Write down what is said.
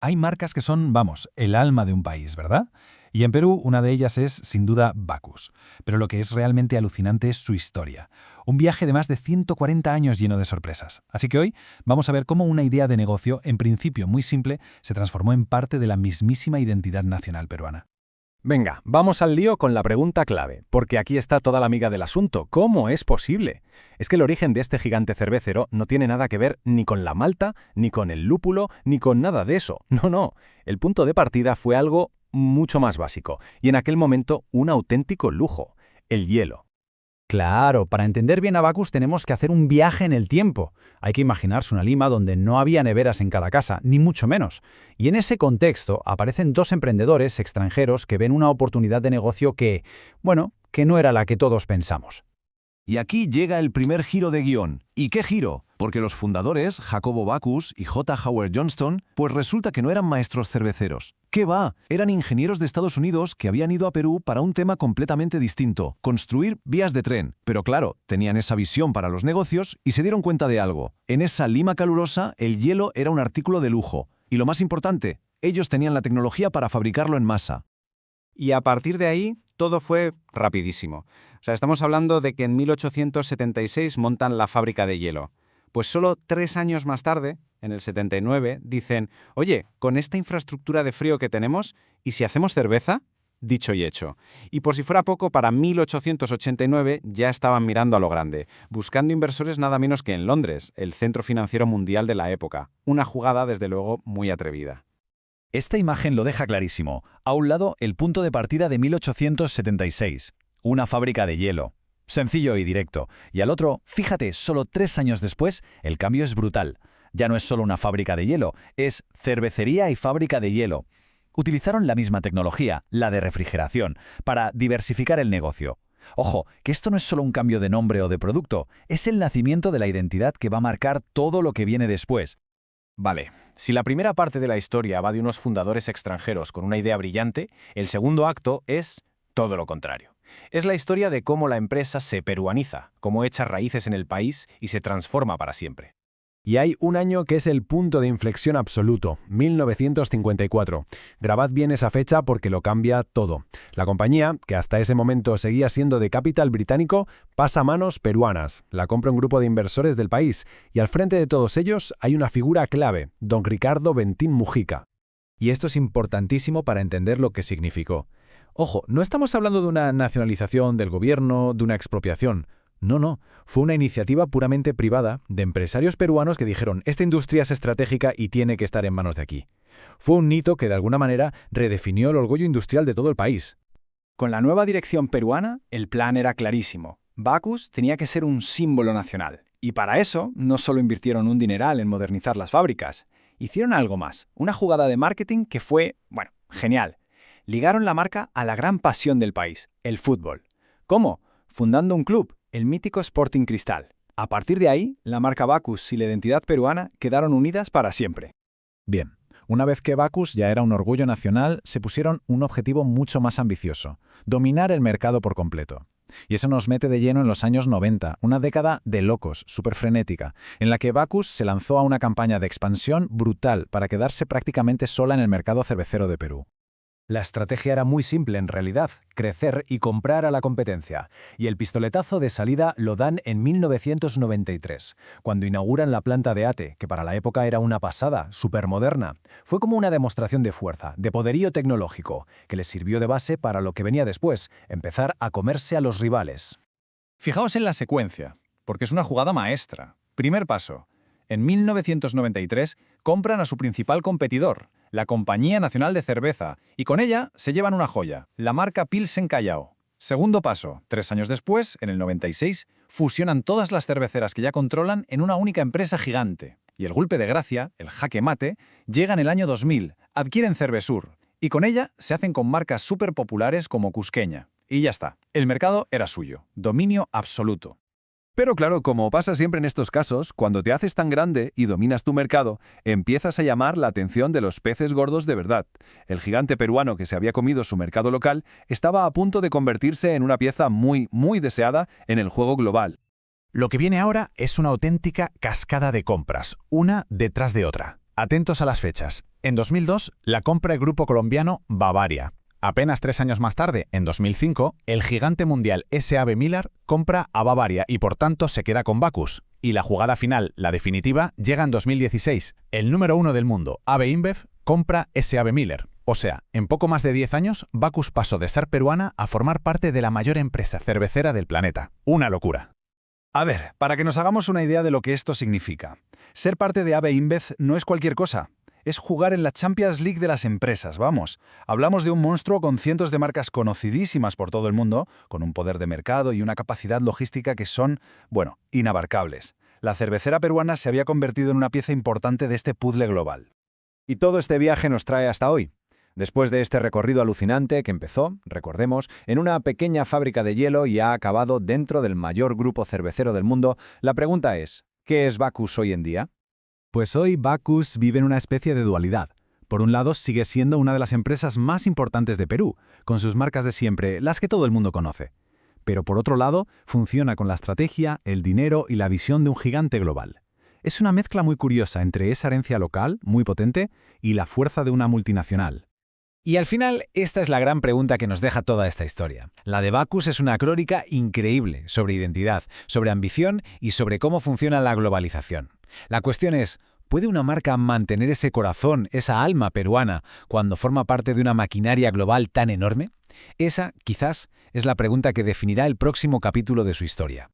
Hay marcas que son, vamos, el alma de un país, ¿verdad? Y en Perú una de ellas es, sin duda, Bacus. Pero lo que es realmente alucinante es su historia. Un viaje de más de 140 años lleno de sorpresas. Así que hoy vamos a ver cómo una idea de negocio, en principio muy simple, se transformó en parte de la mismísima identidad nacional peruana. Venga, vamos al lío con la pregunta clave, porque aquí está toda la miga del asunto. ¿Cómo es posible? Es que el origen de este gigante cervecero no tiene nada que ver ni con la malta, ni con el lúpulo, ni con nada de eso. No, no. El punto de partida fue algo mucho más básico, y en aquel momento un auténtico lujo: el hielo. Claro, para entender bien a Bacus tenemos que hacer un viaje en el tiempo. Hay que imaginarse una Lima donde no había neveras en cada casa, ni mucho menos. Y en ese contexto aparecen dos emprendedores extranjeros que ven una oportunidad de negocio que no era la que todos pensamos. Y aquí llega el primer giro de guión. ¿Y qué giro? Porque los fundadores, Jacobo Bacus y J. Howard Johnston, pues resulta que no eran maestros cerveceros. ¿Qué va? Eran ingenieros de Estados Unidos que habían ido a Perú para un tema completamente distinto: construir vías de tren. Pero claro, tenían esa visión para los negocios y se dieron cuenta de algo. En esa Lima calurosa, el hielo era un artículo de lujo. Y lo más importante, ellos tenían la tecnología para fabricarlo en masa. Y a partir de ahí, todo fue rapidísimo. Estamos hablando de que en 1876 montan la fábrica de hielo. Pues solo 3 años más tarde, en el 79, dicen: oye, con esta infraestructura de frío que tenemos, ¿y si hacemos cerveza? Dicho y hecho. Y por si fuera poco, para 1889 ya estaban mirando a lo grande, buscando inversores nada menos que en Londres, el centro financiero mundial de la época. Una jugada, desde luego, muy atrevida. Esta imagen lo deja clarísimo. A un lado, el punto de partida de 1876, una fábrica de hielo. Sencillo y directo. Y al otro, fíjate, solo 3 años después, el cambio es brutal. Ya no es solo una fábrica de hielo, es cervecería y fábrica de hielo. Utilizaron la misma tecnología, la de refrigeración, para diversificar el negocio. Ojo, que esto no es solo un cambio de nombre o de producto, es el nacimiento de la identidad que va a marcar todo lo que viene después. Vale, si la primera parte de la historia va de unos fundadores extranjeros con una idea brillante, el segundo acto es todo lo contrario. Es la historia de cómo la empresa se peruaniza, cómo echa raíces en el país y se transforma para siempre. Y hay un año que es el punto de inflexión absoluto, 1954. Grabad bien esa fecha porque lo cambia todo. La compañía, que hasta ese momento seguía siendo de capital británico, pasa a manos peruanas. La compra un grupo de inversores del país y al frente de todos ellos hay una figura clave: don Ricardo Bentín Mujica. Y esto es importantísimo para entender lo que significó. Ojo, no estamos hablando de una nacionalización del gobierno, de una expropiación. No, fue una iniciativa puramente privada de empresarios peruanos que dijeron: esta industria es estratégica y tiene que estar en manos de aquí. Fue un hito que de alguna manera redefinió el orgullo industrial de todo el país. Con la nueva dirección peruana, el plan era clarísimo. Bacus tenía que ser un símbolo nacional. Y para eso, no solo invirtieron un dineral en modernizar las fábricas, hicieron algo más, una jugada de marketing que fue, genial. Ligaron la marca a la gran pasión del país, el fútbol. ¿Cómo? Fundando un club, el mítico Sporting Cristal. A partir de ahí, la marca Bacus y la identidad peruana quedaron unidas para siempre. Bien, una vez que Bacus ya era un orgullo nacional, se pusieron un objetivo mucho más ambicioso: dominar el mercado por completo. Y eso nos mete de lleno en los años 90, una década de locos, súper frenética, en la que Bacus se lanzó a una campaña de expansión brutal para quedarse prácticamente sola en el mercado cervecero de Perú. La estrategia era muy simple en realidad: crecer y comprar a la competencia. Y el pistoletazo de salida lo dan en 1993, cuando inauguran la planta de ATE, que para la época era una pasada, supermoderna. Fue como una demostración de fuerza, de poderío tecnológico, que les sirvió de base para lo que venía después: empezar a comerse a los rivales. Fijaos en la secuencia, porque es una jugada maestra. Primer paso: en 1993 compran a su principal competidor, la Compañía Nacional de Cerveza, y con ella se llevan una joya, la marca Pilsen Callao. Segundo paso: 3 años después, en el 96, fusionan todas las cerveceras que ya controlan en una única empresa gigante. Y el golpe de gracia, el jaque mate, llega en el año 2000, adquieren Cervesur, y con ella se hacen con marcas súper populares como Cusqueña. Y ya está, el mercado era suyo, dominio absoluto. Pero claro, como pasa siempre en estos casos, cuando te haces tan grande y dominas tu mercado, empiezas a llamar la atención de los peces gordos de verdad. El gigante peruano que se había comido su mercado local estaba a punto de convertirse en una pieza muy, muy deseada en el juego global. Lo que viene ahora es una auténtica cascada de compras, una detrás de otra. Atentos a las fechas. En 2002 la compra el grupo colombiano Bavaria. Apenas 3 años más tarde, en 2005, el gigante mundial SAB-Miller compra a Bavaria y por tanto se queda con Bacus. Y la jugada final, la definitiva, llega en 2016. El número 1 del mundo, AB InBev, compra SAB-Miller. O sea, en poco más de 10 años, Bacus pasó de ser peruana a formar parte de la mayor empresa cervecera del planeta. Una locura. A ver, para que nos hagamos una idea de lo que esto significa. Ser parte de AB InBev no es cualquier cosa. Es jugar en la Champions League de las empresas, vamos. Hablamos de un monstruo con cientos de marcas conocidísimas por todo el mundo, con un poder de mercado y una capacidad logística que son, bueno, inabarcables. La cervecera peruana se había convertido en una pieza importante de este puzzle global. Y todo este viaje nos trae hasta hoy. Después de este recorrido alucinante que empezó, recordemos, en una pequeña fábrica de hielo y ha acabado dentro del mayor grupo cervecero del mundo, la pregunta es, ¿qué es Bacus hoy en día? Pues hoy Bacus vive en una especie de dualidad. Por un lado, sigue siendo una de las empresas más importantes de Perú, con sus marcas de siempre, las que todo el mundo conoce. Pero por otro lado, funciona con la estrategia, el dinero y la visión de un gigante global. Es una mezcla muy curiosa entre esa herencia local, muy potente, y la fuerza de una multinacional. Y al final, esta es la gran pregunta que nos deja toda esta historia. La de Bacus es una crónica increíble sobre identidad, sobre ambición y sobre cómo funciona la globalización. La cuestión es, ¿puede una marca mantener ese corazón, esa alma peruana, cuando forma parte de una maquinaria global tan enorme? Esa, quizás, es la pregunta que definirá el próximo capítulo de su historia.